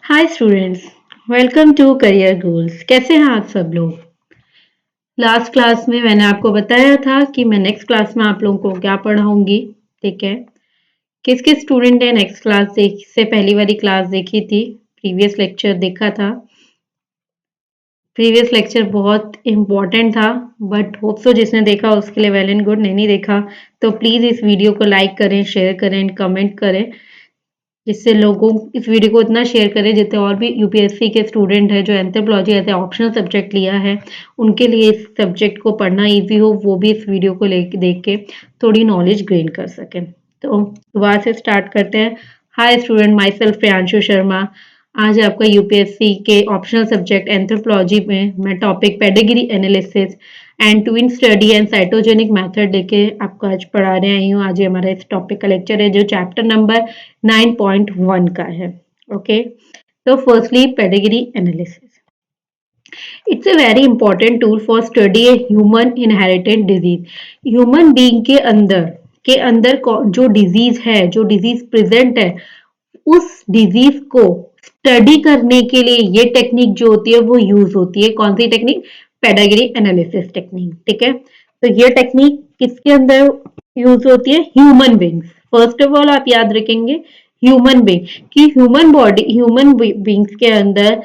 Hi students, welcome to career goals. कैसे हैं आप सब लोग। लास्ट क्लास में मैंने आपको बताया था कि मैं नेक्स्ट क्लास में आप लोगों को क्या पढ़ाऊंगी। ठीक है, किस किस स्टूडेंट ने नेक्स्ट क्लास से पहली वाली क्लास देखी थी, प्रीवियस लेक्चर देखा था। प्रीवियस लेक्चर बहुत इम्पोर्टेंट था, बट होप सो जिसने देखा उसके लिए वेल एंड गुड। नहीं देखा तो प्लीज़ इस वीडियो को लाइक करें, शेयर करें एंड कमेंट करें, जिससे लोगों इस वीडियो को इतना शेयर करें जितने और भी यूपीएससी के स्टूडेंट हैं जो anthropology as a optional subject लिया है, उनके लिए इस सब्जेक्ट को पढ़ना इजी हो, वो भी इस वीडियो को देख के थोड़ी नॉलेज गेन कर सकें। तो दोबारा से स्टार्ट करते हैं। Hi student, my self Priyanshu Sharma. आज आपका यूपीएससी के ऑप्शनल सब्जेक्ट एंथ्रोपोलॉजी में मैं topic pedigree analysis and twin study and cytogenic method लेके आपको आज पढ़ाने आई हूँ। आज हमारा इस टॉपिक का लेक्चर है जो चैप्टर नंबर 9.1 का है। ओके, तो firstly pedigree analysis. It's a very important tool for study a human inherited disease. Human being के अंदर जो डिजीज है, जो डिजीज प्रेजेंट है, उस डिजीज को स्टडी करने के लिए ये टेक्निक जो होती है वो यूज होती है। कौन सी टेक्निक? Pedigree analysis technique. ठीक है, तो ये टेक्निक किसके अंदर यूज होती है? Human beings. First of all आप याद रखेंगे ह्यूमन बींग की ह्यूमन बींग्स के अंदर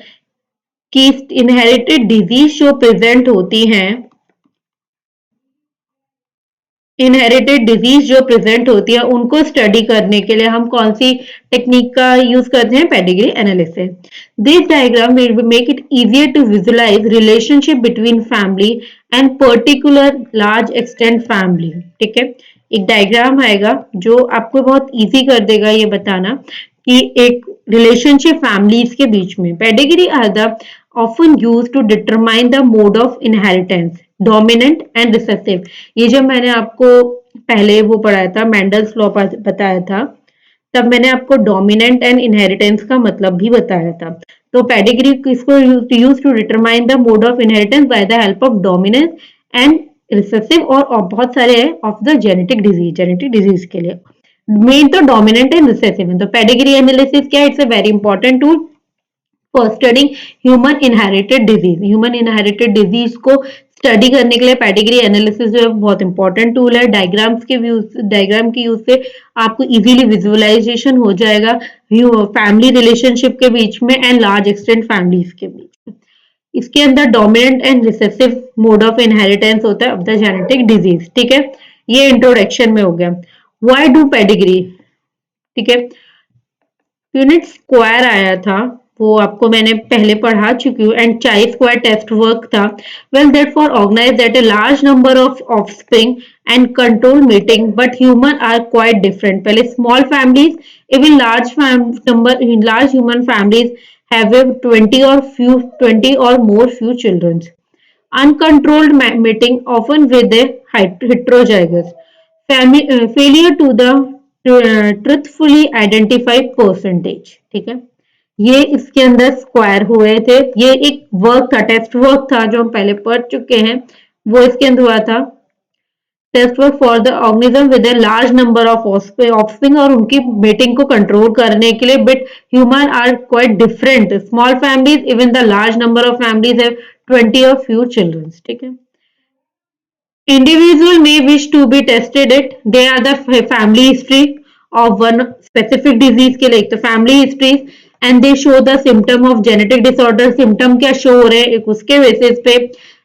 की इनहेरिटेड डिजीज जो प्रेजेंट होती हैं, इनहेरिटेड डिजीज जो प्रेजेंट होती है उनको स्टडी करने के लिए हम कौन सी टेक्निक का यूज करते हैं? Pedigree analysis. This diagram will make it easier to visualise relationship between family and particular large extent family. ठीक है, एक डायग्राम आएगा जो आपको बहुत इजी कर देगा ये बताना कि एक रिलेशनशिप फैमिलीज के बीच में। Pedigree are the often use to determine the mode of inheritance, dominant and recessive. ये जब मैंने आपको पहले वो पढ़ाया था, मेंडल्स लॉ बताया था, तब मैंने आपको डोमिनेंट एंड इनहेरिटेंस का मतलब भी बताया था। तो पेडिग्री किसको use to determine the mode of inheritance by the help of dominance and recessive, और बहुत सारे हैं ऑफ द जेनेटिक डिजीज के लिए। मेन तो डोमिनेंट एंड रिसेसिव। तो पेडिग्री एनालिसिस क्या है? It's a very important tool for studying human inherited disease. Human inherited disease को स्टडी करने के लिए पेडिग्री एनालिसिस जो है बहुत इंपॉर्टेंट टूल है। डायग्राम के यूज से आपको इजीली विजुअलाइजेशन हो जाएगा फैमिली रिलेशनशिप के बीच में एंड लार्ज एक्सटेंट फैमिलीज के बीच में। इसके अंदर dominant and recessive mode of inheritance होता है ऑफ द जेनेटिक डिजीज। ठीक है, ये इंट्रोडक्शन में हो गया। Why do pedigree? ठीक है, यूनिट स्क्वायर आया था, वो आपको मैंने पहले पढ़ा चुकी हूँ, and chi square test work था। Well that for organise that a large number of offspring and control mating, but human are quite different. पहले small families, even large human families have a 20 or more few children. Uncontrolled mating, often with a heterozygous failure to the truthfully identify percentage। ठीक है, ये इसके अंदर square हुए थे। ये एक वर्क था, टेस्ट वर्क था जो हम पहले पढ़ चुके हैं, वो इसके अंदर हुआ था। Test work for the organism with a large number of offspring, और उनकी मेटिंग को कंट्रोल करने के लिए। But human are quite different, small families, even the large number of families have 20 or few children। ठीक है, individual may wish to be tested it, they are the family history of one specific disease के लिए। एक तो family history and they show the symptom of genetic disorder, symptom क्या show हो रहे हैं एक उसके basis पे,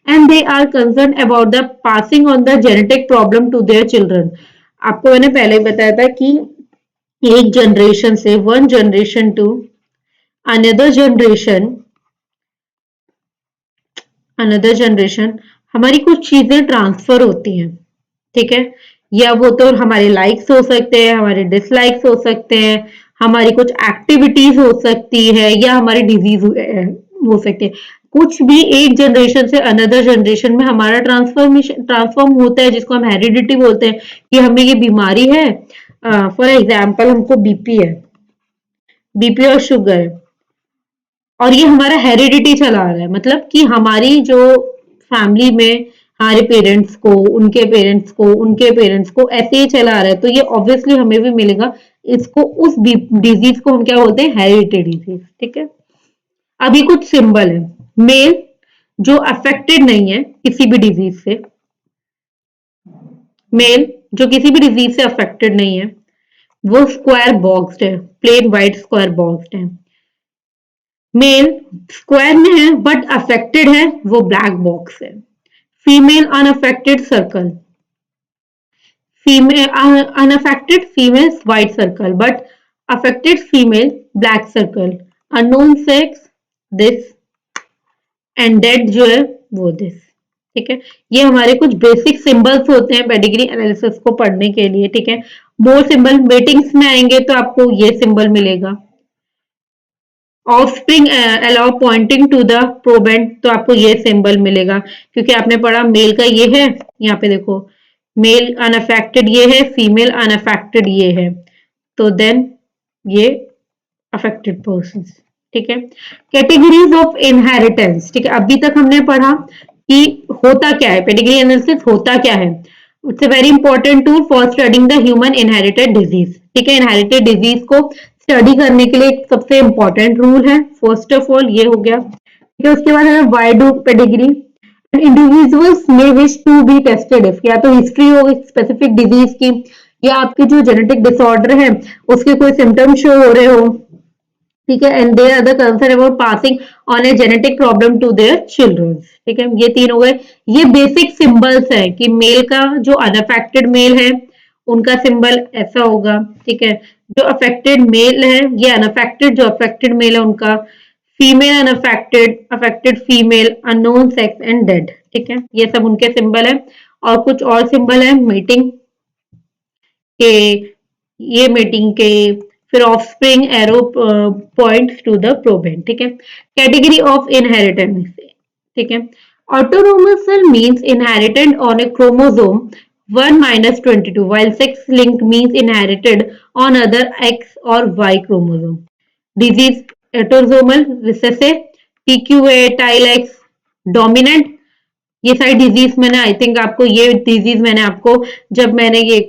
and they are concerned about the passing on the genetic problem to their children। आपको मैंने पहले बताया था कि एक जनरेशन से, one generation to another generation हमारी कुछ चीजें ट्रांसफर होती हैं। ठीक है, या वो तो हमारे लाइक्स हो सकते हैं, हमारे डिसलाइक्स हो सकते हैं, हमारी कुछ एक्टिविटीज हो सकती है, या हमारी डिजीज हो सकती है। कुछ भी एक जनरेशन से अनदर जनरेशन में हमारा ट्रांसफॉर्म होता है, जिसको हम हेरिडिटी बोलते हैं कि हमें ये बीमारी है। फॉर एग्जाम्पल हमको बीपी और शुगर है, और ये हमारा हेरिडिटी चला आ रहा है, मतलब कि हमारी जो फैमिली में हमारे पेरेंट्स को, उनके पेरेंट्स को, उनके पेरेंट्स को ऐसे ही चला आ रहा है, तो ये ऑब्वियसली हमें भी मिलेगा। इसको, उस डिजीज को हम क्या बोलते हैं? Heredity disease. ठीक है, अभी कुछ सिंबल है। मेल जो अफेक्टेड नहीं है किसी भी डिजीज से, मेल जो किसी भी डिजीज से अफेक्टेड नहीं है, वो स्क्वायर बॉक्स्ड है, प्लेन व्हाइट स्क्वायर बॉक्स्ड है। मेल स्क्वायर में है बट अफेक्टेड है, वो ब्लैक बॉक्स है। Female unaffected circle, female unaffected females white circle but affected female black circle, unknown sex this and dead जो है वो दिस। ठीक है, ये हमारे कुछ बेसिक सिंबल्स होते हैं पेडिग्री एनालिसिस को पढ़ने के लिए। ठीक है, मोर सिंबल मीटिंग्स में आएंगे तो आपको ये सिंबल मिलेगा। Offspring arrow pointing to the proband, तो आपको ये सिंबल मिलेगा क्योंकि आपने पढ़ा मेल का ये है, यहाँ पे देखो मेल अनअफेक्टेड ये है, फीमेल अनअफेक्टेड ये है, तो देन ये अफेक्टेड पर्सन। ठीक है, कैटेगरीज ऑफ इनहेरिटेंस। ठीक है, अभी तक हमने पढ़ा कि होता क्या है, पेडिग्री एनालिसिस होता क्या है। It's a very important tool for studying the human inherited disease. ठीक है, इनहेरिटेड डिजीज को स्टडी करने के लिए सबसे इंपॉर्टेंट रूल है, फर्स्ट ऑफ ऑल ये हो गया। ठीक है, उसके बाद है why do pedigree individuals may wish to be tested if, या तो हिस्ट्री हो स्पेसिफिक डिजीज की, या आपके जो जेनेटिक डिसऑर्डर है उसके कोई सिम्टम्स शो हो रहे हो। ठीक है, and they are the concern about passing on a genetic problem to their children. ठीक है, ये तीन हो गए। ये बेसिक सिंबल्स है कि मेल का जो अनअफेक्टेड मेल है उनका सिंबल ऐसा होगा। ठीक है, जो अफेक्टेड मेल है, ये अनअफेक्टेड जो अफेक्टेड मेल है उनका, female unaffected, affected female, unknown sex and dead. ठीक है, ये सब उनके सिंबल है। और कुछ और सिंबल है मीटिंग के, ये मीटिंग के, फिर offspring arrow points to the proband. ठीक है, कैटेगरी ऑफ इनहेरिटेंस। ठीक है, autosomal means inherited on a chromosome 1 minus 22 while sex linked means inherited on other X or Y chromosome. Disease autosomal recessive, PQA, TILX, dominant, ये सारी disease मैंने I think आपको, ये disease मैंने आपको जब मैंने ये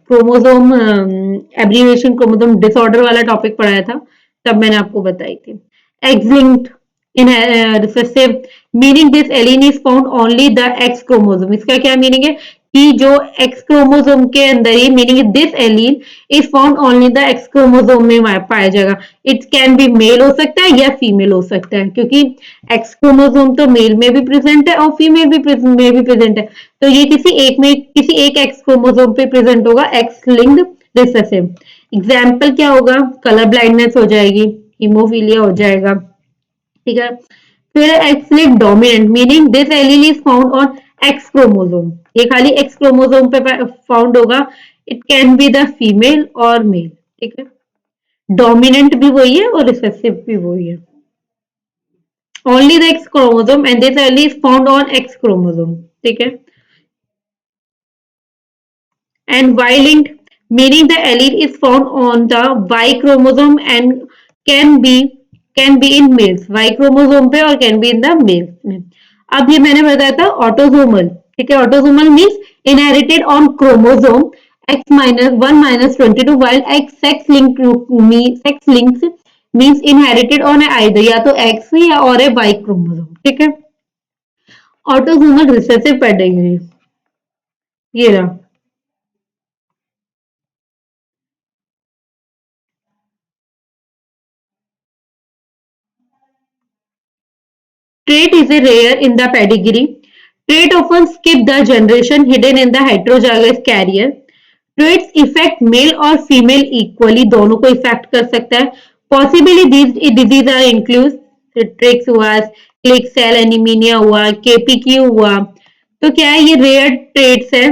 क्रोमोसोम एब्रिविएशन क्रोमोसोम डिसऑर्डर वाला टॉपिक पढ़ाया था तब मैंने आपको बताई थी। X linked in recessive meaning this allele is found only the X chromosome, इसका क्या मीनिंग है कि जो एक्स क्रोमोसोम के अंदर ही, meaning this allele is found only the X chromosome में पाया जाएगा। इट कैन बी मेल हो सकता है या फीमेल हो सकता है, क्योंकि एक्स क्रोमोसोम तो मेल में भी प्रेजेंट है और फीमेल भी में भी प्रेजेंट है, तो ये किसी एक एक्स क्रोमोसोम पे प्रेजेंट होगा, एक्स लिंक्ड रिसेसिव। एग्जाम्पल क्या होगा, कलर ब्लाइंडनेस हो जाएगी, हीमोफीलिया हो जाएगा। ठीक है, फिर x linked dominant meaning this allele is found on x chromosome, ये खाली एक्स क्रोमोसोम पे फाउंड होगा। It can be the female और मेल। ठीक है, डोमिनेंट भी वही है और रिसेसिव भी वही है। only the X chromosome and this allele is found on X chromosome. ठीक है, and Y linked meaning the allele is found on the Y chromosome and can be in males, Y chromosome पे और can be in the males में। अब ये मैंने बताया था ऑटोसोमल। ठीक है, autosomal means inherited on chromosome X minus 1 minus 22 while X sex linked means inherited on either या तो X या और है Y क्रोमोसोम। ठीक है, ऑटोसोमल रिसेसिव पेडिग्री ये रहा। Trait is a rare in the pedigree. Trait often skip the generation hidden in the heterozygous carrier. Traits affect male और female equally, दोनों को इफेक्ट कर सकता है। Possibly these disease are include ट्रिक्स हुआ, क्लिक सेल एनीमिनिया हुआ, KPQ हुआ। तो क्या है, ये रेयर ट्रेट्स है।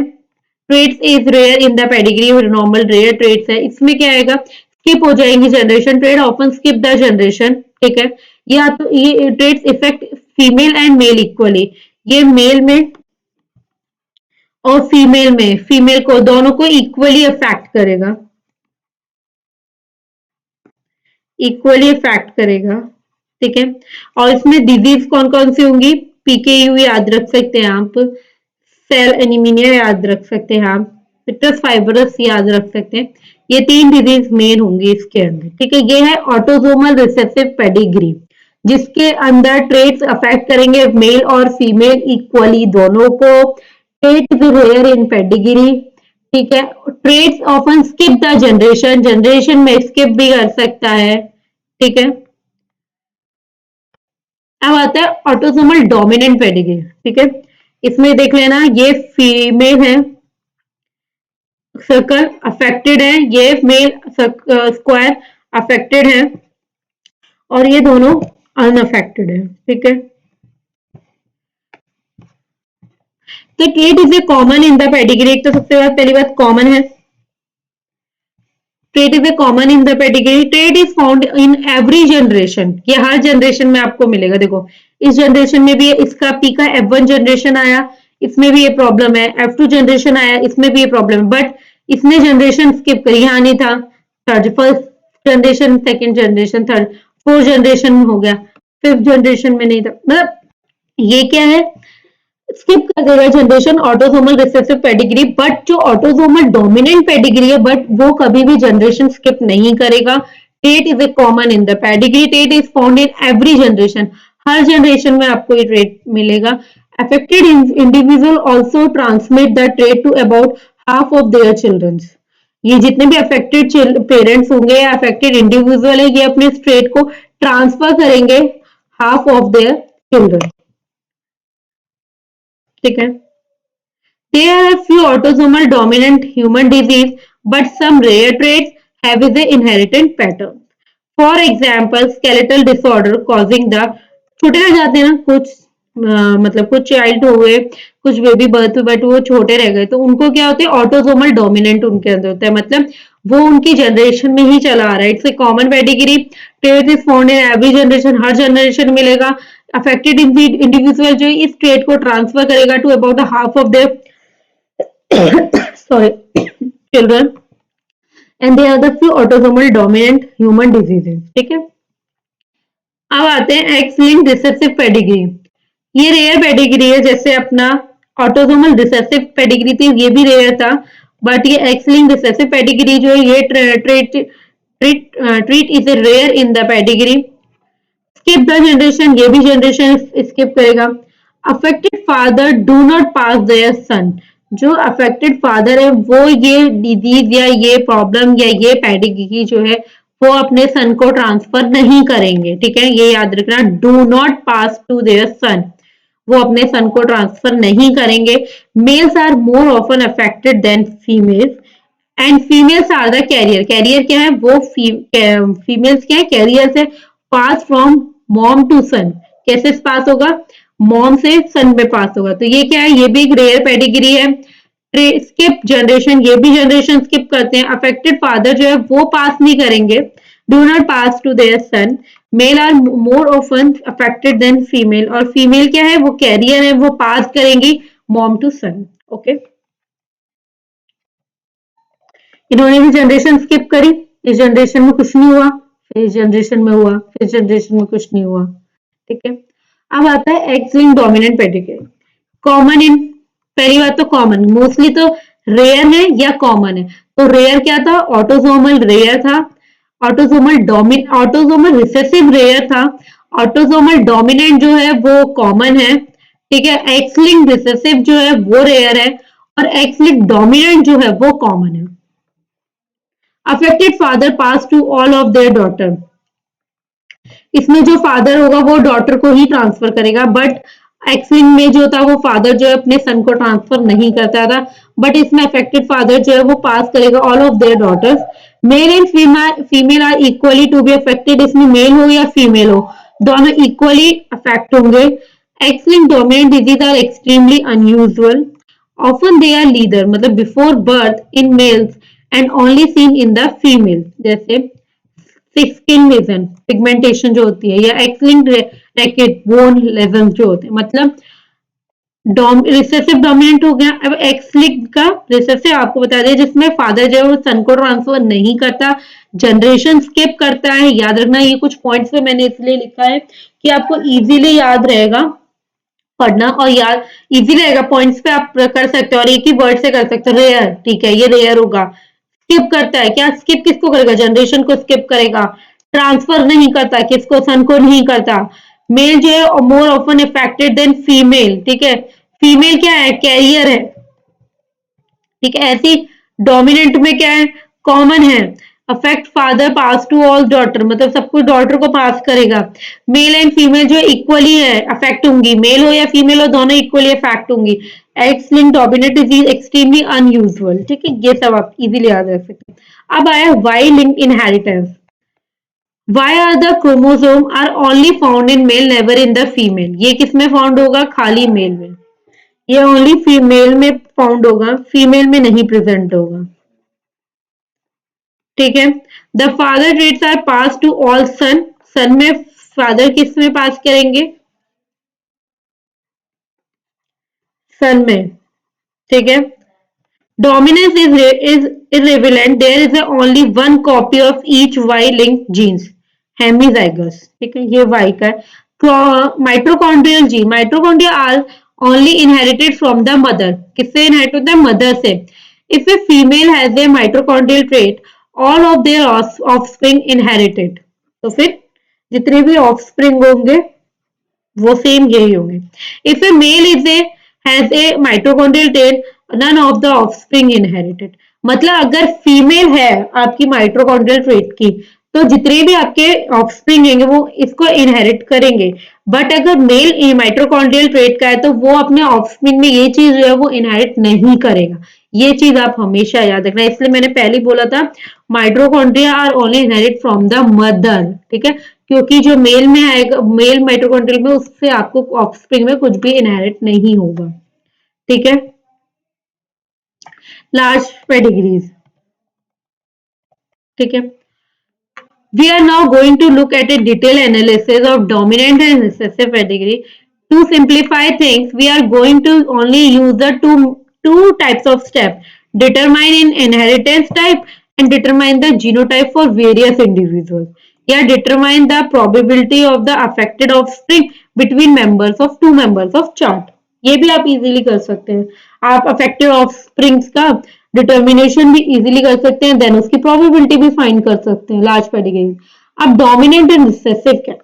Traits is rare in the pedigree, normal rare traits है। इसमें क्या आएगा, स्किप हो जाएंगी generation, trait often skip the generation. ठीक है, या तो ये traits effect female and male equally, ये मेल में और फीमेल में, फीमेल को दोनों को इक्वली अफेक्ट करेगा, इक्वली अफेक्ट करेगा। ठीक है, और इसमें डिजीज कौन कौन सी होंगी, PKU याद रख सकते हैं आप, सेल एनीमिनिया याद रख सकते हैं आप, सिट्रस फाइब्रस याद रख सकते हैं। ये तीन डिजीज मेन होंगी इसके अंदर। ठीक है, ये है ऑटोसोमल रिसेसिव पेडिग्री, जिसके अंदर ट्रेड्स अफेक्ट करेंगे मेल और फीमेल इक्वली दोनों को। Trait is rare in pedigree, ठीक है। Traits often skip the generation, generation में स्किप भी कर सकता है, ठीक है। अब आता है ऑटोसोमल डोमिनेंट पेडिग्री, ठीक है। इसमें देख लेना ये फीमेल है, सर्कल अफेक्टेड है, ये मेल स्क्वायर अफेक्टेड है और ये दोनों अनअफेक्टेड है, ठीक है। तो trait is a common in the pedigree, एक तो सबसे बात पहली बात कॉमन है। Trait is a common in the pedigree, trait is found in every generation, ये हर जनरेशन में आपको मिलेगा। देखो इस जनरेशन में भी इसका पी का F1 जनरेशन आया, इसमें भी ये प्रॉब्लम है, F2 जनरेशन आया, इसमें भी ये प्रॉब्लम है, बट इसने जनरेशन स्किप करी, यहाँ नहीं था। Third first generation, second generation, third fourth generation में हो गया, फिफ्थ जनरेशन में नहीं था। मतलब ये क्या है, स्किप कर देगा generation autosomal recessive pedigree. But जो ऑटोसोमल डोमिनेंट पेडिग्री है, बट वो कभी भी जनरेशन स्किप नहीं करेगा। Trait is a common in the pedigree, trait is found in every generation, हर जनरेशन में आपको ये ट्रेट मिलेगा। Affected individual also transmit the trait to about half of their childrens, ये जितने भी अफेक्टेड पेरेंट्स होंगे या अफेक्टेड इंडिविजुअल है, ये अपने ट्रेट को ट्रांसफर करेंगे हाफ ऑफ देयर चिल्ड्रन, ठीक है। There are a few autosomal dominant human disease, but some rare traits have is a inheritance pattern. For example, skeletal disorder causing the छोटे रह जाते हैं ना कुछ, मतलब कुछ चाइल्ड हो गए, कुछ बेबी बर्थ बट वो छोटे रह गए, तो उनको क्या होते हैं, ऑटोसोमल डोमिनेंट उनके अंदर होता है, मतलब वो उनकी जनरेशन में ही चला आ रहा है। It's a common pedigree, trait is found in every generation, हर जनरेशन मिलेगा। अफेक्टेड इंडिविजुअल जो इस ट्रेट को ट्रांसफर करेगा to about half of their sorry children, and they are the few autosomal dominant human diseases, ठीक है। अब आते हैं एक्स लिंक्ड रिसेसिव पेडिग्री, ये रेयर पेडिग्री है, जैसे अपना ऑटोसोमल रिसेसिव पेडिग्री थी ये भी रेयर था, बट ये एक्स लिंक्ड रिसेसिव पेडिग्री जो है ये trait is a rare in the pedigree. Skip the generation, ये भी जनरेशन स्किप करेगा। Affected father do not pass their son, जो अफेक्टेड फादर है वो ये डिजीज या ये प्रॉब्लम या ये पेडिग्री जो है वो अपने सन को ट्रांसफर नहीं करेंगे, ठीक है। ये याद रखना, do not pass to their son, वो अपने सन को ट्रांसफर नहीं करेंगे। Males are more often affected than females and females are the carrier, carrier क्या है वो फीमेल्स क्या है, कैरियर से pass from mom to son, कैसे पास होगा, मॉम से सन में पास होगा। तो ये क्या है, ये भी एक रेयर पेडिग्री है। स्किप जनरेशन, ये भी जनरेशन स्किप करते हैं। अफेक्टेड फादर जो है वो पास नहीं करेंगे, do not pass to their son. Male are more often affected than female, और फीमेल क्या है वो कैरियर है, वो पास करेंगी मॉम टू सन, ओके। इन्होंने भी जनरेशन स्किप करी, इस जनरेशन में कुछ नहीं हुआ, फिर इस जनरेशन में हुआ, फिर जनरेशन में कुछ नहीं हुआ, ठीक है। अब आता है x linked dominant pedigree, common in, पहली बात तो कॉमन, मोस्टली तो रेयर है या कॉमन है। तो रेयर क्या था, ऑटोसोमल रेयर था, ऑटोसोमल रिसेसिव रेयर था, ऑटोसोमल डोमिनेंट जो है वो कॉमन है, ठीक है। एक्स लिंक्ड रिसेसिव जो है वो रेयर है और एक्स लिंक्ड डोमिनेंट जो है वो कॉमन है। Affected father pass to all of their daughter, इसमें जो फादर होगा वो डॉटर को ही ट्रांसफर करेगा, बट एक्सलिंग में जो था वो फादर जो है अपने सन को ट्रांसफर नहीं करता था, बट इसमें अफेक्टेड फादर जो है वो पास करेगा all of their daughters. Male and female are equally to be affected, इसमें मेल हो या फीमेल हो दोनों इक्वली अफेक्ट होंगे। X linked dominant disease are extremely unusual, often they are lethal मतलब before birth in males and only seen in the female, जैसे skin lesion, pigmentation जो होती है, या X linked rickets bone lesion जो होते हैं, मतलब रिसेसिव डोमिनेंट हो गया। अब एक्स लिंक्ड का रिसेसिव आपको बता दें जिसमें फादर जो है वो सन को ट्रांसफर नहीं करता, जनरेशन स्किप करता है। याद रखना, ये कुछ पॉइंट्स पे मैंने इसलिए लिखा है कि आपको इजीली याद रहेगा पढ़ना, और याद इजी रहेगा, पॉइंट्स पे आप कर सकते हो और एक ही वर्ड से कर सकते हो, रेयर, ठीक है, ये रेयर होगा। स्किप करता है, क्या स्किप किसको करेगा, जनरेशन को स्किप करेगा। ट्रांसफर नहीं करता, किसको, सन को नहीं करता। मेल जो है more often effected than female, ठीक है। फीमेल क्या है, कैरियर है, ठीक है। ऐसी डोमिनेंट में क्या है, कॉमन है। Affect father pass to all daughter, मतलब सब कुछ डॉटर को पास करेगा। मेल एंड फीमेल जो इक्वली है अफेक्ट होंगी, मेल हो या फीमेल हो दोनों इक्वली अफेक्ट होंगी। X link dominant disease extremely unusual, ठीक है, ये सब आप इजीली याद रख सकते हैं। अब आया Y link inheritance. Y are the chromosome are only found in male never in the female, ये किस में फाउंड होगा, खाली मेल में। ये ओनली फीमेल में फाउंड होगा, फीमेल में नहीं प्रेजेंट होगा, ठीक है। The father traits are pass to all son, son में फादर किस में पास करेंगे, सन में, ठीक है। Dominance is irrelevant, there is only one copy of each Y linked genes, hemizygous, ठीक है, ये Y का है। माइट्रोकॉन्ड्रियल जी, mitochondria are only inherited from the mother, किससे इनहेरिट होता है, मदर से। If a female has a mitochondrial trait, all of their offspring inherited, तो फिर जितने भी ऑफस्प्रिंग होंगे वो सेम यही होंगे। If a male is a has a mitochondrial trait, none of the offspring inherited, मतलब अगर फीमेल है आपकी माइटोकॉन्ड्रियल ट्रेट की, तो जितने भी आपके ऑफस्प्रिंग हैं वो इसको इनहेरिट करेंगे। बट अगर मेल माइटोकॉन्ड्रियल ट्रेट का है तो वो अपने ऑफस्प्रिंग में ये चीज जो है वो इनहेरिट नहीं करेगा। ये चीज आप हमेशा याद रखना, इसलिए मैंने पहले बोला था mitochondria are only inherit from the mother, ठीक है। क्योंकि जो मेल में आएगा, मेल माइटोकॉन्ड्रियल में, उससे आपको ऑफस्प्रिंग में कुछ भी इनहेरिट नहीं होगा, ठीक है। लार्ज पेडिग्रीज, ठीक है। We are now going to look at a detailed analysis of dominant and recessive pedigree. To simplify things, we are going to only use the two types of steps. Determine in inheritance type and determine the genotype for various individuals. या determine the probability of the affected offspring between members of two members of chart. ये भी आप easily कर सकते हैं। आप affected offsprings का determination भी इजीली कर सकते हैं, देन उसकी प्रोबेबिलिटी भी फाइंड कर सकते हैं लार्ज पेडिग्री। अब डोमिनेंट एंड रिसेसिव क्या,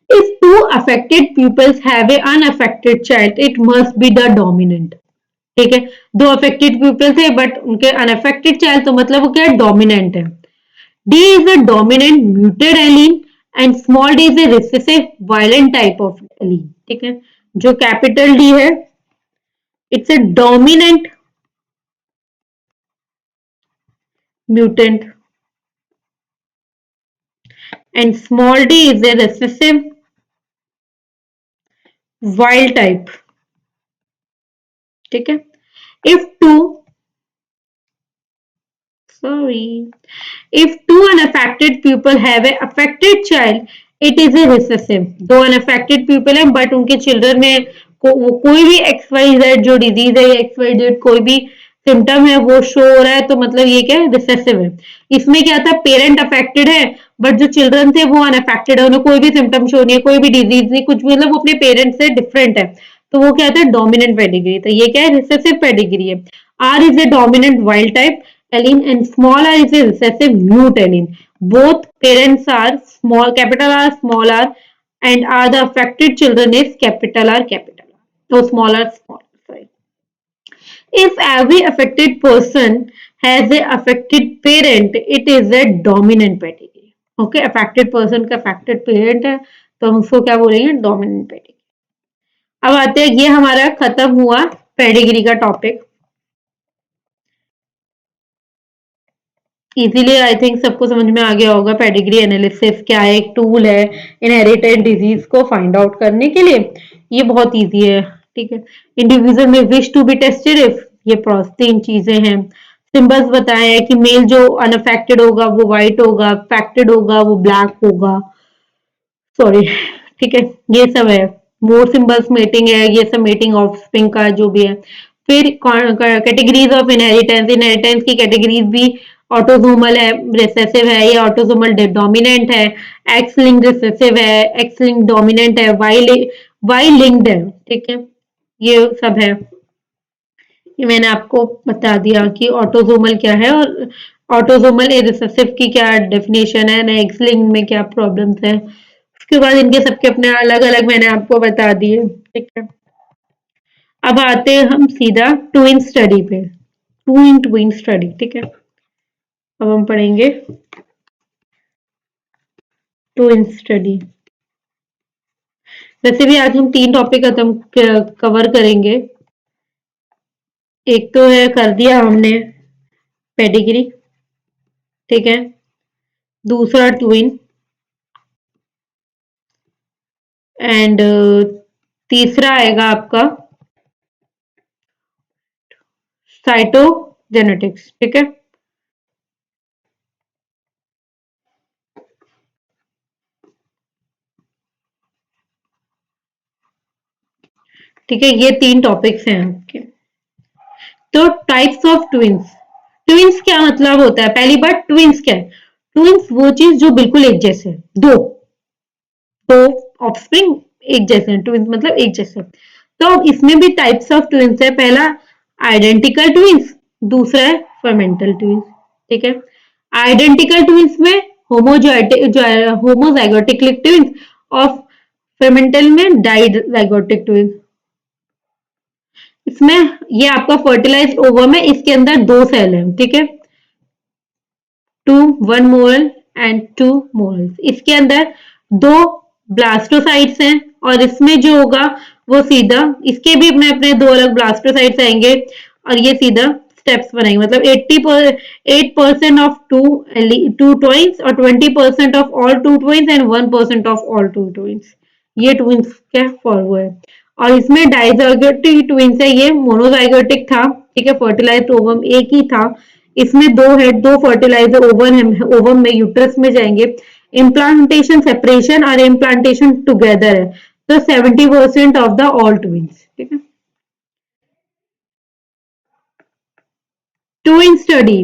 if two affected pupils have a unaffected child, it must be the dominant, ठीक है। दो अफेक्टेड पीपल थे बट उनके अनअफेक्टेड चाइल्ड, तो मतलब वो क्या है, डोमिनेंट है। D is a dominant muted allele and small d is a recessive violent type of allele, ठीक है। जो कैपिटल D है, it's a dominant mutant and small d is a recessive wild type, ठीक है। if two unaffected people have a affected child, it is a recessive। दो unaffected people हैं but उनके children में कोई भी XYZ जो डिजीज है, XYZ कोई भी सिम्टम है वो शो हो रहा है, तो मतलब ये क्या है, रिसेसिव है। इसमें क्या था, पेरेंट अफेक्टेड है बट जो चिल्ड्रन थे वो अनअफेक्टेड है, उन्हें कोई भी सिम्टम शो नहीं है, कोई भी डिजीज नहीं, कुछ भी, मतलब वो अपने पेरेंट्स से डिफरेंट है, तो वो क्या था, डोमिनेंट पेडिग्री। तो ये क्या है, रिसेसिव पेडिग्री है। R is a dominant wild type allele and small r is a recessive mute allele. Both parents are small, capital R, small r, and are the affected children is capital R, capital R. So small r, small. Sorry. If every affected person has a affected parent, it is a dominant pedigree. Okay, affected person का affected parent है, तो हम उसको क्या बोलेंगे, dominant pedigree. अब आते हैं, ये हमारा खत्म हुआ पेडिग्री का टॉपिक। इजीली आई थिंक सबको समझ में आ गया होगा पेडिग्री एनालिसिस क्या है, एक टूल है इनहेरिटेड डिजीज को फाइंड आउट करने के लिए। ये बहुत इजी है, ठीक है। Individual may wish to be tested if, ये तीन चीजें हैं। सिंबल्स बताए हैं कि मेल जो अनअफेक्टेड होगा वो व्हाइट होगा, अफेक्टेड होगा वो ब्लैक होगा, सॉरी, ठीक है, ये सब है। मोर सिंबल्स मेटिंग है, ये सब मेटिंग ऑफस्प्रिंग का जो भी है। फिर कैटेगरीज ऑफ इनहेरिटेंस, इनहेरिटेंस की कैटेगरीज भी ऑटोसोमल है, रिसेसिव है, ये ऑटोसोमल डोमिनेंट है, एक्स लिंक्ड रिसेसिव है, एक्स लिंक्ड डोमिनेंट है, वाई लिंक्ड है, ठीक है, ये सब है। ये मैंने आपको बता दिया कि ऑटोसोमल क्या है और ऑटोसोमल रिसेसिव की क्या डेफिनेशन है, ना एक्स लिंक्ड में क्या प्रॉब्लम्स है। उसके बाद इनके सबके अपने अलग अलग मैंने आपको बता दिए, ठीक है। अब आते हैं हम सीधा ट्विन स्टडी पे, ट्विन स्टडी, ठीक है। अब हम पढ़ेंगे ट्विन स्टडी। वैसे भी आज हम 3 टॉपिक खत्म कवर करेंगे। एक तो है कर दिया हमने पेडिग्री, ठीक है। दूसरा ट्विन एंड तीसरा आएगा आपका साइटोजेनेटिक्स, ठीक है। ठीक है, ये 3 टॉपिक्स हैं आपके। तो टाइप्स ऑफ ट्विन्स, ट्विन्स क्या मतलब होता है? पहली बात ट्विन्स क्या है? ट्विन्स वो चीज जो बिल्कुल एक जैसे है, दो दो ऑफस्प्रिंग एक जैसे हैं, ट्विन्स मतलब एक जैसे। तो इसमें भी टाइप्स ऑफ ट्विन्स है। पहला आइडेंटिकल ट्विन्स, दूसरा है फर्मेंटल ट्विन्स, ठीक है। आइडेंटिकल ट्विन्स में होमोजाइगोटिक ट्विन्स और फर्मेंटल में डाइजाइगोटिक ट्विन्स। इसमें ये आपका फर्टिलाइज्ड ओवम है, इसके अंदर 2 सेल है, ठीक है। 1 मोरल एंड 2 मोरल्स। इसके अंदर 2 ब्लास्टोसाइट्स हैं और इसमें जो होगा वो सीधा, इसके भी अपने अपने 2 अलग ब्लास्टोसाइट्स आएंगे और ये सीधा स्टेप्स बनाएंगे। मतलब 8% ऑफ टू ट्वाइंस और 20% of all two twins and 1% of all two twins. ये ट्विंस का फॉर्म है। और इसमें डाइजाइगोटिक ट्विंस है, ये मोनोजाइगोटिक था, ठीक है। फर्टिलाइज्ड ओवम एक ही था। इसमें 2 हेड, 2 फर्टिलाइजर ओवम में यूट्रस में जाएंगे। इम्प्लांटेशन सेपरेशन और इम्प्लांटेशन टुगेदर है। तो 70% ऑफ द ऑल ट्विंस, ठीक है। Twin study.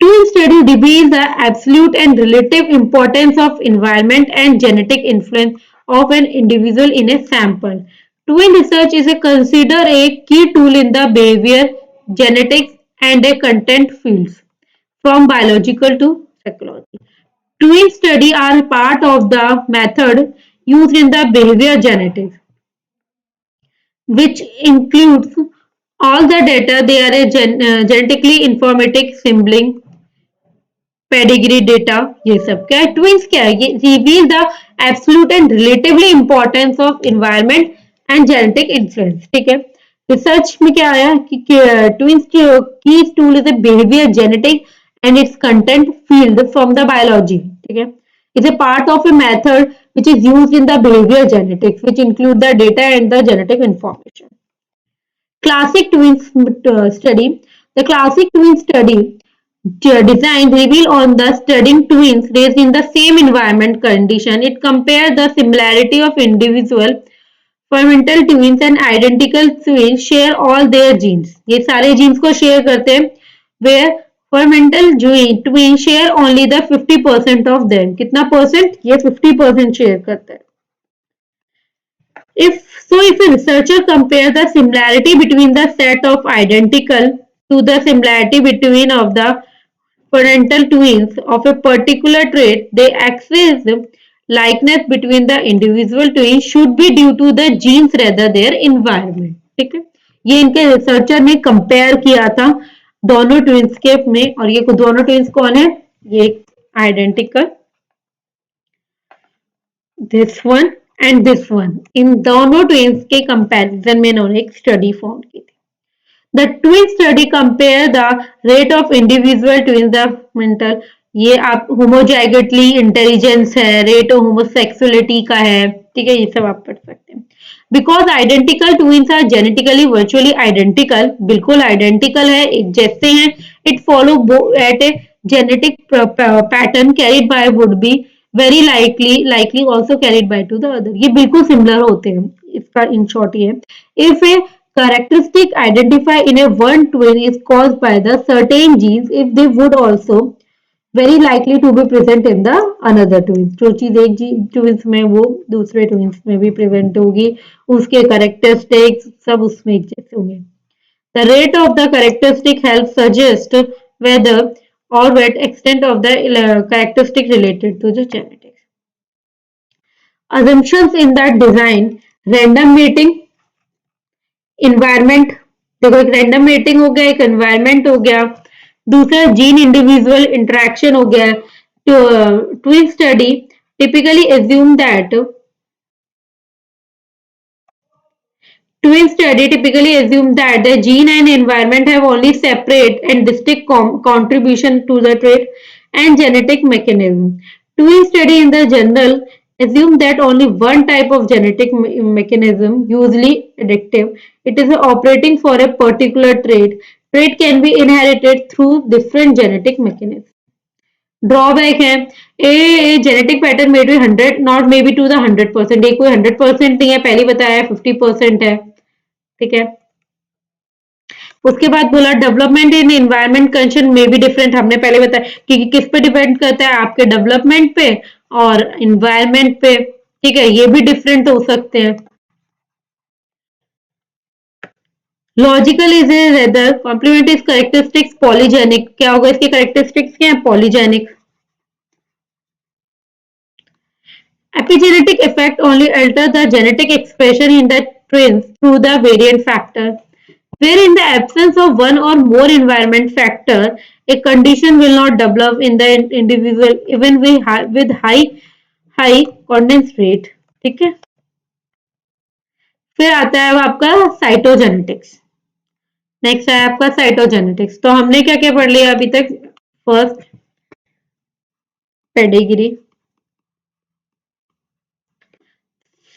Twin study reveals the absolute and relative importance of environment and genetic influence of an individual in a sample. Twin research is considered a key tool in the behavior, genetics, and a content fields, from biological to psychology. Twin study are part of the method used in the behavior genetics, which includes all the data. They are a genetically informative sibling pedigree data, ये सब क्या है? Twins क्या है? ये reveal the absolute and relatively importance of environment and genetic influence, ठीक है। Research में क्या आया कि ट्विंस की tool is a behaviour genetic and it's content field from the biology, ठीक है। It's A part of a method which is used in the behavior genetics, which include the data and the genetic information. Classic twins study. The classic twin study design reveal on the studying twins raised in the same environment condition. It compared the similarity of individual fermental twins and identical twins share all their genes. ये सारे genes को share करते हैं, where fermental twins share only the 50% of them. कितना percent? ये 50% share करते हैं. If a researcher compare the similarity between the set of identical to the similarity between of the parental twins of a particular trait, they access likeness between the individual twins should be due to the genes rather their environment. ठीक है, ये इनके researcher ने compare किया था दोनों twins के में, और ये दोनों ट्विंस कौन है? ये identical, this one and this one, इन दोनों ट्विंस के कंपैरिजन में इन्होंने एक स्टडी फॉर्म की थी। The twin study compare the rate of individual twins the mental, ये आप होमोजाइगोटली इंटेलिजेंस है, रेट ऑफ होमोसेक्सुअलिटी का है, ठीक है, ये सब आप पढ़ सकते हैं। Because identical twins are genetically virtually identical, बिल्कुल आइडेंटिकल है, एक जैसे हैं। It follow at a genetic pattern carried by would be very likely also carried by to the other, ये बिल्कुल सिमिलर होते हैं। इसका इन शॉर्ट ये, if a characteristic identified in a one twin is caused by the certain genes, if they would also very likely to be present in the another twins. जो चीज एक twins में वो दूसरे ट्विंस में भी present होगी, उसके कैरेक्टरिस्टिक्स सब उसमें एक जैसे होंगे। The rate of the characteristic helps suggest whether or what extent of the characteristic related to the genetics. Assumptions in that design, random mating, environment, देखो एक रैंडम मेटिंग हो गया, एक एनवायरमेंट हो गया, दूसरा जीन इंडिविजुअल इंटरेक्शन हो गया. Twin study typically assume that Twin study typically assume that the gene and environment have only separate and distinct contribution to the trait and genetic mechanism. Twin study in the general assume that only one type of genetic mechanism, usually addictive, it is operating for a particular trait. Trait can be inherited through different genetic mechanisms. Drawback है a genetic pattern may be 100 not may be to the 100%. ये कोई 100% नहीं है, पहले बताया 50% है. ठीक है. उसके बाद बोला डेवलपमेंट इन एनवायरमेंट कंडीशन में भी डिफरेंट. हमने पहले बताया कि किस पे डिपेंड करता है, आपके डेवलपमेंट पे और एनवायरमेंट पे. ठीक है, ये भी डिफरेंट हो सकते हैं. Logical is rather complement is characteristics polygenic. क्या होगा इसके करेक्टरिस्टिक्स क्या है? Polygenic. Epigenetic effect only alter the genetic expression in the twins through the variant factor, where in the absence of one or more environment factor, a condition will not develop in the individual even with high confidence rate. ठीक है. फिर आता है अब आपका cytogenetics. Next है आपका cytogenetics. तो हमने क्या क्या पढ़ लिया अभी तक? First pedigree,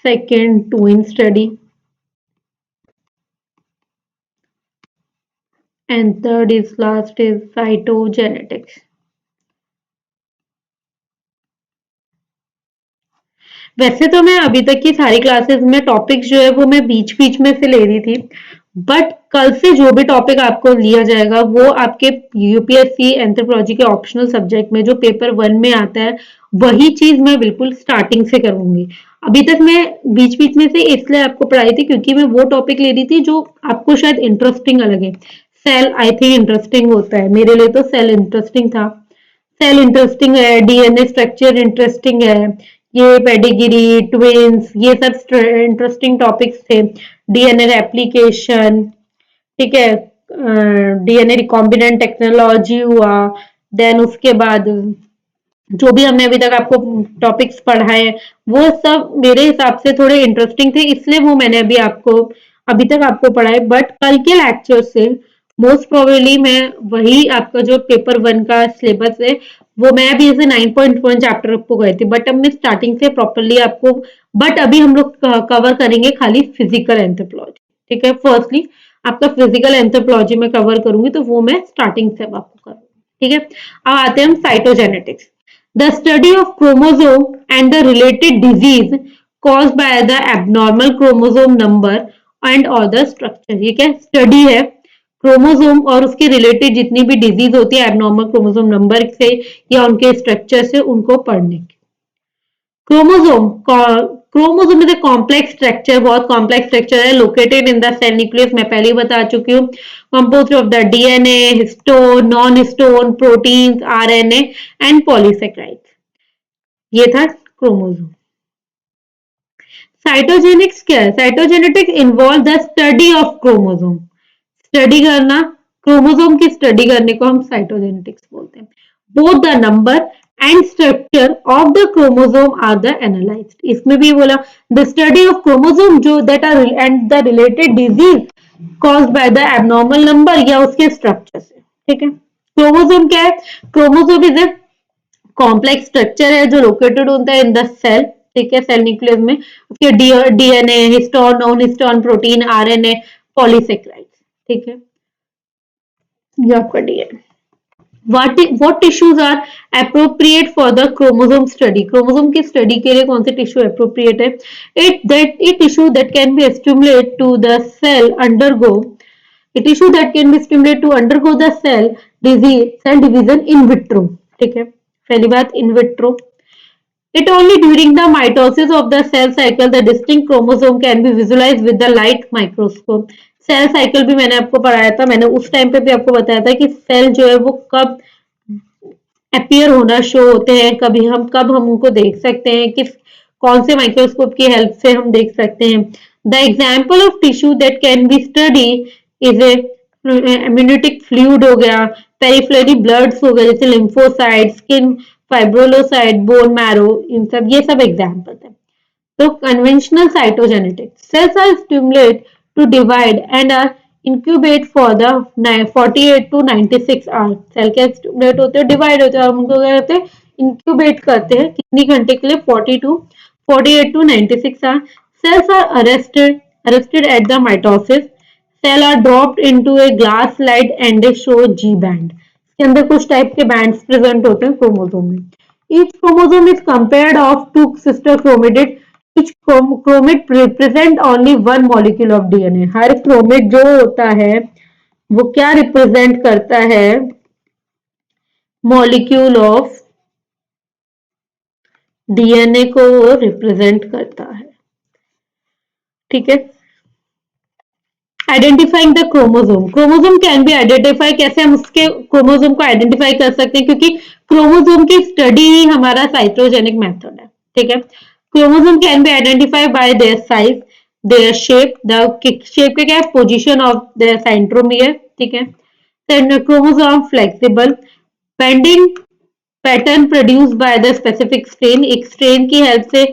second twin study, and third is last is cytogenetics. वैसे तो मैं अभी तक की सारी क्लासेस में टॉपिक्स जो है वो मैं बीच बीच में से ले रही थी, बट कल से जो भी टॉपिक आपको लिया जाएगा वो आपके यूपीएससी एंथ्रोपोलॉजी के ऑप्शनल सब्जेक्ट में जो पेपर 1 में आता है वही चीज मैं बिल्कुल स्टार्टिंग से करूंगी. अभी तक मैं बीच बीच में से इसलिए आपको पढ़ाई थी क्योंकि मैं वो टॉपिक ले रही थी जो आपको शायद इंटरेस्टिंग लगे. सेल आई थिंक इंटरेस्टिंग होता है, मेरे लिए तो सेल इंटरेस्टिंग था. सेल इंटरेस्टिंग है, डीएनए स्ट्रक्चर इंटरेस्टिंग है, ये पेडिग्री, ट्विंस, ये सब इंटरेस्टिंग टॉपिक्स थे. डीएनए रेप्लिकेशन, ठीक है, डीएनए रिकॉम्बिनेंट टेक्नोलॉजी हुआ. देन उसके बाद जो भी हमने अभी तक आपको टॉपिक्स पढ़ाए वो सब मेरे हिसाब से थोड़े इंटरेस्टिंग थे, इसलिए वो मैंने अभी तक आपको पढ़ाए. बट कल के लेक्चर से मोस्ट प्रोबेबली मैं वही आपका जो पेपर 1 का सिलेबस है वो मैं अभी ऐसे 9.1 चैप्टर आपको गए थे, बट अब मैं स्टार्टिंग से प्रॉपरली आपको, बट अभी हम लोग कवर करेंगे खाली फिजिकल एंथ्रोपोलॉजी. ठीक है, फर्स्टली आपका फिजिकल एंथ्रोपोलॉजी में कवर करूंगी तो वो मैं स्टार्टिंग से अब आपको करूंगी. ठीक है, अब आते हैं हम cytogenetics. The study of chromosome and the related disease caused by the abnormal chromosome number and other structure. ये क्या स्टडी है? क्रोमोसोम और उसके रिलेटेड जितनी भी डिजीज होती है एबनॉर्मल क्रोमोसोम नंबर से या उनके स्ट्रक्चर से उनको पढ़ने की. Chromosome is a complex structure, बहुत कॉम्प्लेक्स स्ट्रक्चर है, located in the cell nucleus. मैं पहले ही बता चुकी हूँ. Composed of the DNA, histone, non histone, proteins, RNA and polysaccharides. ये था क्रोमोसोम. साइटोजेनिक्स क्या है? Cytogenetics involve the study of chromosome. Study करना, क्रोमोसोम की स्टडी करने को हम साइटोजेनेटिक्स बोलते हैं. Both the number and structure of the chromosome are the analysed. इसमें भी बोला द स्टडी ऑफ क्रोमोसोम जो that are and the related disease caused by the abnormal number या उसके स्ट्रक्चर से. ठीक है, क्रोमोसोम क्या है? Chromosome is a complex structure है जो लोकेटेड होता है इन द सेल. ठीक है, सेल न्यूक्लियस में उसके DNA, histone, non histone, protein, RNA, polysaccharides. ठीक है, ये आपका DNA. what tissues are appropriate for the chromosome study? Chromosome की स्टडी के लिए कौन से टिश्यू appropriate है? A tissue that can be stimulated to the cell undergo a tissue that can be stimulated to undergo the cell division in vitro. ठीक है, पहली बात in vitro. It only during the mitosis of the cell cycle the distinct chromosome can be visualized with the light microscope. Cell cycle भी मैंने आपको पढ़ाया था, मैंने उस टाइम पे भी आपको बताया था कि सेल जो है वो कब अपीयर होना शो होते हैं, कब हम उनको देख सकते हैं, किस कौन से माइक्रोस्कोप की हेल्प से हम देख सकते हैं। The example of tissue that can be study is a amniotic fluid हो गया, पेरिफेरल ब्लड्स हो गए जैसे lymphocyte, skin fibroblast, bone marrow, इन सब ये सब एग्जाम्पल है। So conventional cytogenetics. Cells are stimulated to divide and are incubate for the 48 to 96 hours. Cell क्या स्टिमुलेट होते हैं, डिवाइड होते हैं, हम उनको क्या करते हैं, इंक्यूबेट करते हैं कितनी घंटे के लिए, 48 to 96 hours. Cells are arrested at the mitosis. Cell are dropped into a glass slide and they show G band. इसके अंदर कुछ टाइप के बैंड्स प्रेजेंट होते हैं क्रोमोसोम में. Each chromosome is compared of two sister chromatids. Each chromate represent only one molecule of DNA. Her chromate जो होता है वो क्या रिप्रेजेंट करता है, मॉलिक्यूल ऑफ डीएनए को रिप्रेजेंट करता है. ठीक है. Identifying the chromosome. Chromosome can be identify, कैसे हम उसके क्रोमोसोम को आइडेंटिफाई कर सकते हैं, क्योंकि क्रोमोसोम की स्टडी ही हमारा साइटोजेनिक मेथड है. ठीक है. Chromosome can be identify bye their size, their shape, the shape के क्या है, पोजीशन ऑफ देयर सेंट्रोमियर. ठीक है. Chromosome flexible, bending pattern produce by the specific strain. एक स्ट्रेन की हेल्प से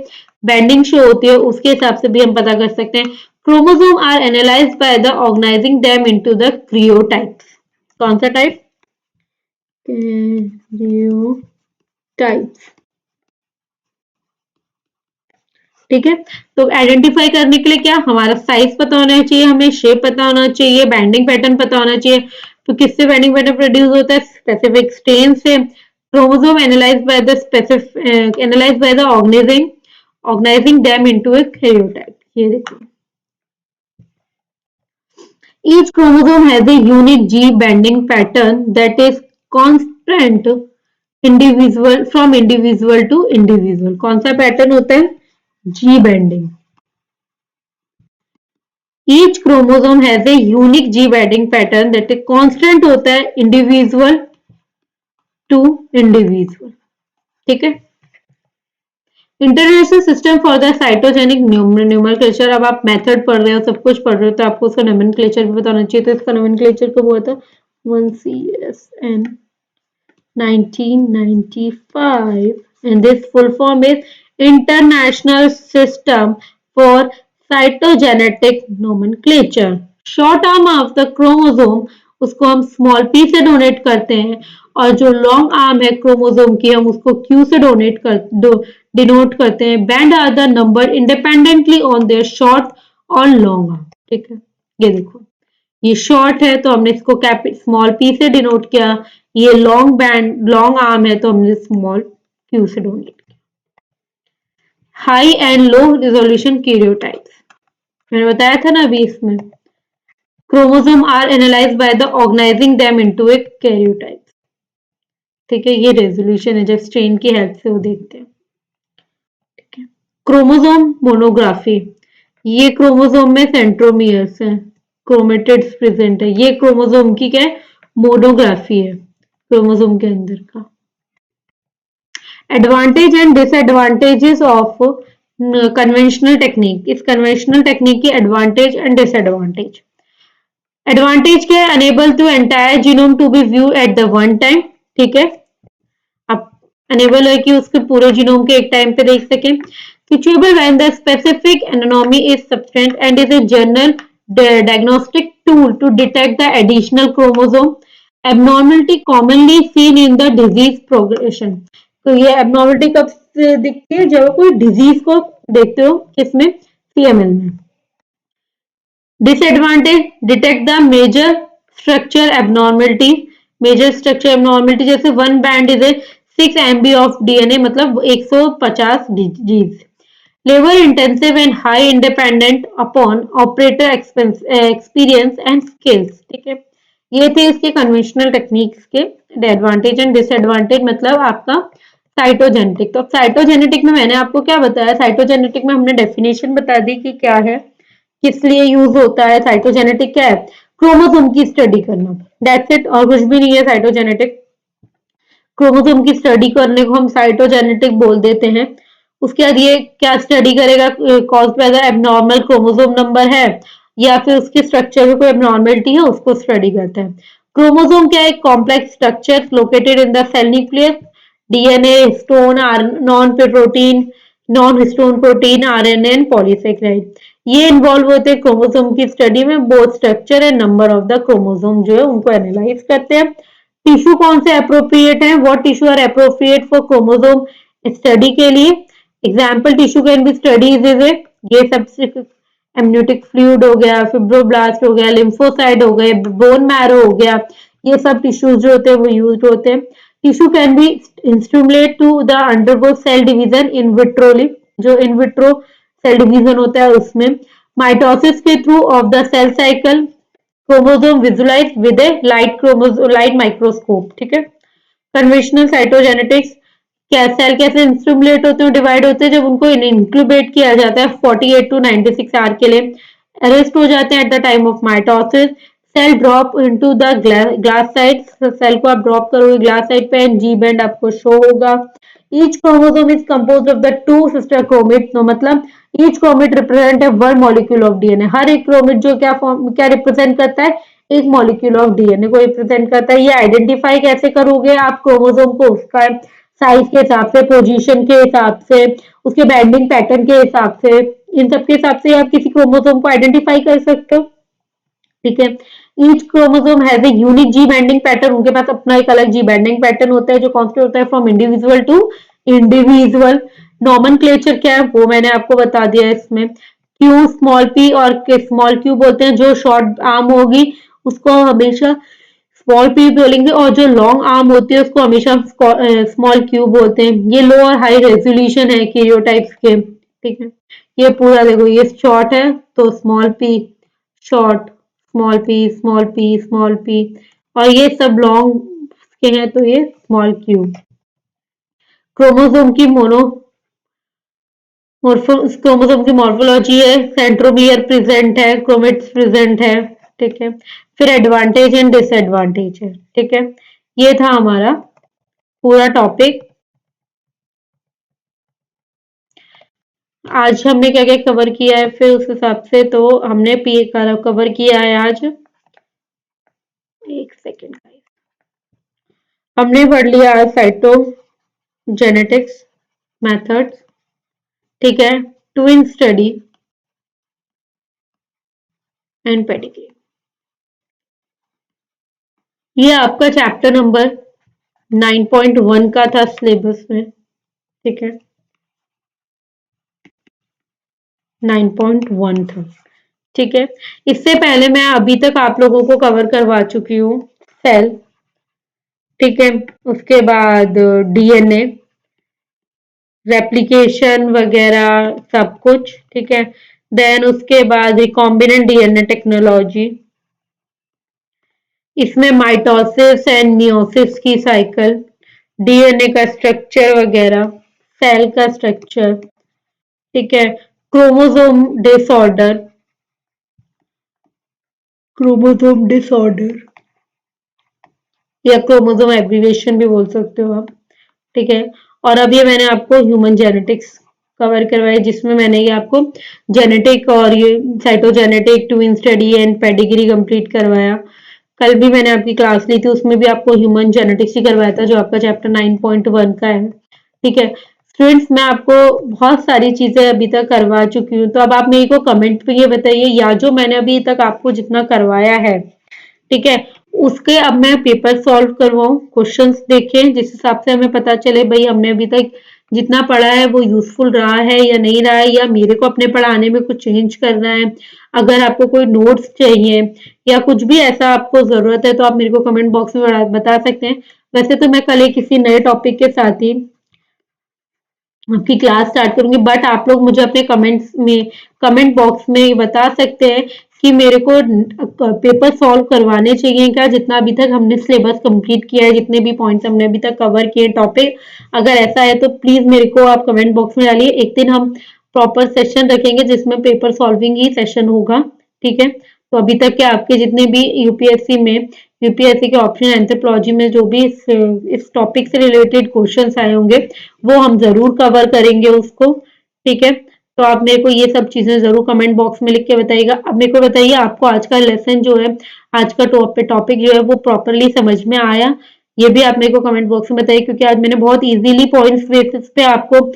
बेंडिंग शो होती है, उसके हिसाब से भी हम पता कर सकते हैं. Chromosome are analysed by the organising them into the karyotypes. कौन सा टाइप, क्रियोटाइप्स. ठीक है. तो आइडेंटिफाई करने के लिए क्या, हमारा साइज पता होना चाहिए, हमें शेप पता होना चाहिए, बैंडिंग पैटर्न पता होना चाहिए. तो किससे बैंडिंग पैटर्न प्रोड्यूस होता है, स्पेसिफिक स्ट्रेन से. Chromosome analysed by the specific analysed by the organising them into a karyotype. ये देखो, each chromosome has a unique G bending pattern that is constant individual from individual to individual. कौन सा pattern होता है, G bending. Each chromosome has a unique G bending pattern that is constant होता है individual to individual. ठीक है. International system for the cytogenic nomenclature. अब आप मेथड पढ़ रहे हो, सब कुछ पढ़ रहे हो, तो आपको उसका नोमेनक्लेचर भी बताना चाहिए. तो इसका नोमेनक्लेचर कब हुआ था, 1CSN 1995, and this full form is International System for Cytogenetic Nomenclature. Short arm of the chromosome, उसको हम स्मॉल p से डोनेट करते हैं, और जो लॉन्ग आर्म है क्रोमोसोम की, हम उसको q से डिनोट करते हैं. Band are the number independently on their short और लॉन्ग आर्म. ठीक है. ये देखो, ये शॉर्ट है तो हमने इसको स्मॉल p से डिनोट किया, ये लॉन्ग आर्म है तो हमने स्मॉल q से डोनेट किया. High and low resolution karyotypes, मैंने बताया था ना अभी इसमें. Chromosome are analysed by the organising them into a karyotype. ठीक है. ये रेजोल्यूशन है जब स्ट्रेन की हेल्प से वो देखते हैं. ठीक है. क्रोमोसोम मोनोग्राफी, ये क्रोमोसोम में सेंट्रोमियर्स है, क्रोमेटिड्स प्रेजेंट है. ये क्रोमोसोम की क्या है, मोनोग्राफी है क्रोमोसोम के अंदर का. Advantage and disadvantages of conventional technique. इस कन्वेंशनल टेक्निक की एडवांटेज एंड डिसएडवांटेज. एडवांटेज क्या है, enable to entire genome to be view at the one time. ठीक है. अब अनेबल है कि उसके पूरे जीनोम के एक टाइम पे देख सकें. Feasible when the specific anatomy is substantial and is a general diagnostic tool to detect the additional chromosome abnormality commonly seen in the disease progression. तो ये abnormality कब दिखती है, जब कोई डिजीज को देखते हो, किसमें, CML में. Disadvantage, detect the major structure abnormality. Major structure abnormality जैसे one band is a 6 MB of DNA, मतलब 150 genes. Labor intensive and high independent upon operator experience and skills. ठीक है. ये थे इसके कन्वेंशनल टेक्निक्स के एडवांटेज एंड डिसएडवांटेज, मतलब आपका साइटोजेनेटिक. तो साइटोजेनेटिक में मैंने आपको क्या बताया, साइटोजेनेटिक में हमने डेफिनेशन बता दी कि क्या है, किस लिए यूज होता है. साइटोजेनेटिक क्या है, क्रोमोसोम की स्टडी करना. दैट्स इट, और कुछ भी नहीं है साइटोजेनेटिक. क्रोमोसोम की स्टडी करने को हम साइटोजेनेटिक बोल देते हैं। उसके बाद ये क्या स्टडी करेगा, caused by the abnormal chromosome number है या फिर उसके स्ट्रक्चर में कोई एबनॉर्मेलिटी है, उसको स्टडी करता है। क्रोमोसोम क्या है? Complex structure located in the cell nucleus, DNA, histone, non histone protein, RNA and polysaccharide. ये इन्वॉल्व होते हैं क्रोमोसोम की स्टडी में। Both structure and number of the chromosome जो है उनको एनालाइज करते हैं। टिश्यू कौन से अप्रोप्रिएट है? What tissue are appropriate for chromosome study के लिए? Example tissue can be studies is it, ये सब एमनियोटिक फ्लूइड हो गया, फिब्रोब्लास्ट हो गया, लिम्फोसाइट हो गए, बोन मैरो हो गया, ये सब टिश्यूज जो होते हैं वो यूज होते हैं। Tissue can be stimulated to the undergo cell division in vitro, जो इन विट्रो सेल डिवीजन होता है उसमें। माइटोसिस के through of the cell cycle chromosome visualise with a light microscope, ठीक है। कन्वेंशनल साइटोजेनेटिक्स, क्या सेल कैसे स्टिमुलेट होते हैं, डिवाइड होते हैं, जब उनको इंक्यूबेट किया जाता है 48 टू 96 आवर के लिए, अरेस्ट हो जाते हैं at the time of mitosis. Cell drop into the glass side, cell को आप ड्रॉप करोगे ग्लास साइड पे, जी बैंड आपको शो होगा। Each chromosome is composed of the two sister chromatid, तो मतलब ईच क्रोमेट रिप्रेजेंट है वन मॉलिक्यूल ऑफ डीएनए। हर एक क्रोमेट जो क्या रिप्रेजेंट करता है? एक मॉलिक्यूल ऑफ डीएनए को रिप्रेजेंट करता है। ये आइडेंटिफाई कैसे करोगे आप क्रोमोसोम को? उसका साइज के हिसाब से, पोजीशन के हिसाब से, उसके बाइंडिंग पैटर्न के हिसाब से, इन सब के हिसाब से आप किसी क्रोमोसोम को आइडेंटिफाई कर सकते हो, ठीक है। Each chromosome has a unique G binding pattern, उनके पास अपना एक अलग जी बाइंडिंग पैटर्न होता है जो कॉन्स्टेंट होता है from individual to individual. Nomenclature क्या है वो मैंने आपको बता दिया इसमें। क्यू स्मॉल पी और स्मॉल क्यू बोलते हैं, जो शॉर्ट आर्म होगी उसको हमेशा स्मॉल पी बोलेंगे, और जो लॉन्ग आर्म होती है उसको हमेशा स्मॉल क्यू बोलते हैं। ये लो और हाई रेजोल्यूशन है कैरियोटाइप्स के, ठीक है। ये पूरा देखो, ये शॉर्ट है तो small P short, small P small P small p, और ये सब लॉन्ग के हैं तो ये स्मॉल क्यू। क्रोमोसोम की क्रोमोसोम की मॉर्फोलॉजी है, सेंट्रोमियर प्रेजेंट है, क्रोमेट्स प्रेजेंट है, ठीक है। फिर एडवांटेज एंड डिसएडवांटेज है, ठीक है। ये था हमारा पूरा टॉपिक। आज हमने क्या क्या कवर किया है फिर उस हिसाब से, तो हमने पी कवर किया है आज, एक सेकेंड, हमने पढ़ लिया आज साइटोजेनेटिक्स मेथड्स, ठीक है, ट्विन स्टडी एंड पेडिग्री। ये आपका चैप्टर नंबर 9.1 का था सिलेबस में, ठीक है, 9.1 था, ठीक है। इससे पहले मैं अभी तक आप लोगों को कवर करवा चुकी हूँ सेल, ठीक है, उसके बाद डीएनए, रेप्लिकेशन वगैरह सब कुछ, ठीक है। देन उसके बाद रिकॉम्बिनेंट डीएनए टेक्नोलॉजी, इसमें माइटोसिस एंड मियोसिस की साइकिल, डीएनए का स्ट्रक्चर वगैरह, सेल का स्ट्रक्चर, ठीक है। क्रोमोसोम डिसऑर्डर, क्रोमोसोम डिसऑर्डर या क्रोमोसोम एब्रीविएशन भी बोल सकते हो आप, ठीक है। और अब ये मैंने आपको ह्यूमन जेनेटिक्स कवर करवाई, जिसमें मैंने ये आपको जेनेटिक और ये cytogenetic, twin study and pedigree complete करवाया। कल भी मैंने आपकी क्लास ली थी, उसमें भी आपको ह्यूमन जेनेटिक्स ही करवाया था, जो आपका चैप्टर 9.1 का है, ठीक है। स्टूडेंट्स, मैं आपको बहुत सारी चीजें अभी तक करवा चुकी हूँ, तो अब आप मेरे को कमेंट पे ये बताइए, या जो मैंने अभी तक आपको जितना करवाया है, ठीक है, उसके अब मैं पेपर सॉल्व करवाऊं, क्वेश्चंस देखें, जिस हिसाब से हमें पता चले भाई हमने अभी तक जितना पढ़ा है वो यूजफुल रहा है या नहीं रहा है, या मेरे को अपने पढ़ाने में कुछ चेंज करना है। अगर आपको कोई नोट्स चाहिए या कुछ भी ऐसा आपको जरूरत है तो आप मेरे को कमेंट बॉक्स में बता सकते हैं। वैसे तो मैं कल एक किसी नए टॉपिक के साथ ही आपकी क्लास स्टार्ट करूंगी, बट आप लोग मुझे अपने कमेंट बॉक्स में बता सकते हैं कि मेरे को पेपर सॉल्व करवाने चाहिए क्या, जितना अभी तक हमने सिलेबस कंप्लीट किया है, जितने भी पॉइंट्स हमने अभी तक कवर किए टॉपिक, अगर ऐसा है तो प्लीज मेरे को आप कमेंट बॉक्स में डालिए। एक दिन हम प्रॉपर सेशन रखेंगे जिसमें पेपर सॉल्विंग ही सेशन होगा, ठीक है। तो अभी तक के आपके जितने भी यूपीएससी में यूपीएससी के ऑप्शन एंथ्रोपोलॉजी में जो भी इस टॉपिक से रिलेटेड क्वेश्चंस आए होंगे वो हम जरूर कवर करेंगे उसको। ठीक है, तो आप मेरे को ये सब चीजें जरूर कमेंट बॉक्स में लिख के बताइएगा। अब मेरे को बताइए आपको आज का लेसन जो है, आज का टॉपिक जो है वो प्रॉपरली समझ में आया? ये भी आप मेरे को कमेंट बॉक्स में बताइए, क्योंकि आज मैंने बहुत इजीली पॉइंट्स बेसिस पे आपको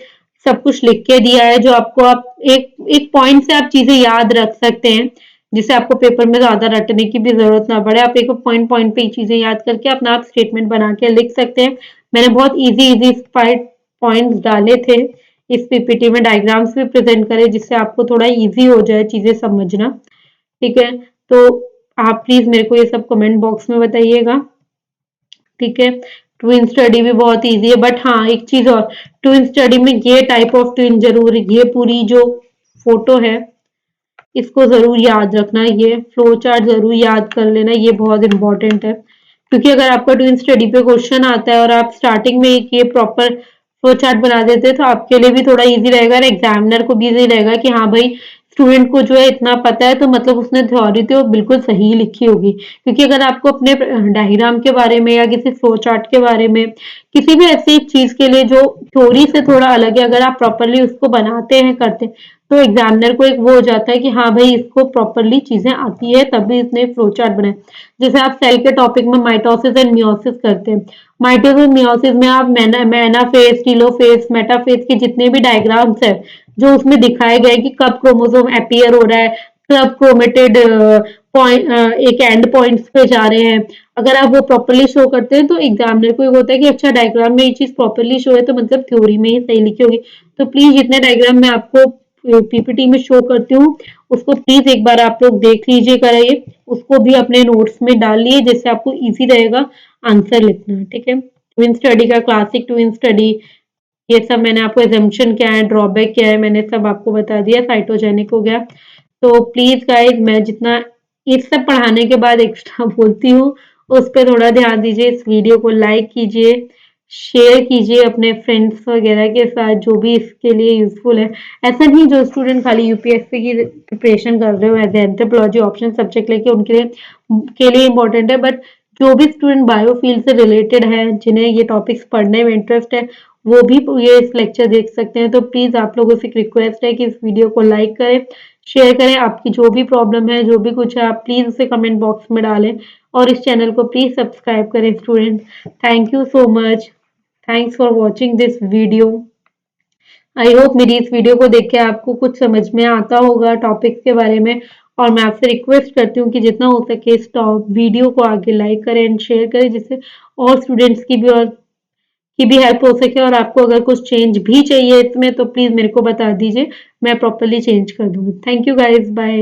सब कुछ लिख के दिया है, जो आपको आप एक एक पॉइंट से आप चीजें याद रख सकते हैं, जिससे आपको पेपर में ज्यादा रटने की भी जरूरत ना पड़े। आप एक पॉइंट पॉइंट पे चीजें याद करके अपना आप स्टेटमेंट बना के लिख सकते हैं। मैंने बहुत इजी इजी 5 पॉइंट्स डाले थे इस पीपीटी में, डायग्राम्स भी प्रेजेंट करे जिससे आपको थोड़ा इजी हो जाए चीजें समझना। ठीक है, तो आप प्लीज मेरे को ये सब कमेंट बॉक्स में बताइएगा। ठीक है, ट्विन स्टडी भी बहुत इजी है, बट हाँ एक चीज और, ट्विन स्टडी में ये टाइप ऑफ ट्विन जरूर, ये पूरी जो फोटो है इसको जरूर याद रखना, ये फ्लो चार्ट जरूर याद कर लेना, ये बहुत इंपॉर्टेंट है। क्योंकि अगर आपका ट्विन स्टडी पे क्वेश्चन आता है और आप स्टार्टिंग में एक ये प्रॉपर फ्लो चार्ट बना देते हैं तो आपके लिए भी थोड़ा इजी रहेगा और एग्जामिनर को भी इजी रहेगा कि हाँ भाई स्टूडेंट को जो है इतना पता है, तो मतलब उसने थ्योरी तो बिल्कुल सही लिखी होगी। क्योंकि अगर आपको अपने डायग्राम के बारे में या किसी फ्लो चार्ट के बारे में, किसी भी ऐसी चीज के लिए जो थ्योरी से थोड़ा अलग है, अगर आप प्रॉपरली उसको बनाते हैं करते हैं, तो एग्जामिनर को एक वो हो जाता है कि हाँ भाई इसको प्रॉपरली चीजें आती है तभी इसने फ्लो चार्ट बनाए। जैसे आप सेल के टॉपिक में माइटोसिस एंड मियोसिस करते हैं, माइटोसिस मियोसिस में आप मेनाफेज, टीलोफेज, मेटाफेज के जितने भी डायग्राम्स है जो उसमें दिखाए गए कि कब क्रोमोसोम अपीयर हो रहा है, कब क्रोमेटेड पॉइंट एक एंड पॉइंट्स पे जा रहे हैं, अगर आप वो प्रॉपरली शो करते हैं तो एग्जामिनर को ये होता है कि अच्छा डायग्राम में ये चीज प्रॉपरली शो है तो मतलब थ्योरी में ही सही लिखी होगी। तो प्लीज जितने डायग्राम मैं आपको पीपीटी में शो करती हूँ उसको प्लीज एक बार आप लोग देख लीजिएगा, ये उसको भी अपने नोट्स में डाल लिए जिससे आपको इजी रहेगा आंसर लिखना। ठीक है, ट्विन स्टडी का क्लासिक ट्विन स्टडी ये सब मैंने आपको एजम्पशन क्या है, ड्रॉबैक क्या है, मैंने सब आपको बता दिया। साइटोजेनिक हो गया। तो प्लीज गाइज मैं जितना इस सब पढ़ाने के बाद एक्स्ट्रा बोलती हूँ उस पर थोड़ा ध्यान दीजिए, इस वीडियो को लाइक कीजिए, शेयर कीजिए अपने फ्रेंड्स वगैरह के साथ जो भी इसके लिए यूजफुल है। ऐसा नहीं जो स्टूडेंट खाली यूपीएससी की प्रिपरेशन कर रहे हो एज एंथ्रोपोलॉजी ऑप्शन सब्जेक्ट लेके उनके लिए इम्पोर्टेंट है, बट जो भी स्टूडेंट बायो फील्ड से रिलेटेड है जिन्हें ये टॉपिक्स पढ़ने में इंटरेस्ट है वो भी ये इस लेक्चर देख सकते हैं। तो प्लीज आप लोगों से एक रिक्वेस्ट है कि इस वीडियो को लाइक करें, शेयर करें, आपकी जो भी प्रॉब्लम है जो भी कुछ है आप प्लीज उसे कमेंट बॉक्स में डालें और इस चैनल को प्लीज सब्सक्राइब करें student. Thank you so much, thanks for watching this video. I hope मेरी इस वीडियो को देख के आपको कुछ समझ में आता होगा टॉपिक के बारे में, और मैं आपसे रिक्वेस्ट करती हूँ कि जितना हो सके इस वीडियो को आगे लाइक करें एंड शेयर करें जिससे और स्टूडेंट्स की भी हेल्प हो सके, और आपको अगर कुछ चेंज भी चाहिए इसमें तो प्लीज मेरे को बता दीजिए, मैं प्रॉपरली चेंज कर दूंगी। Thank you guys, bye.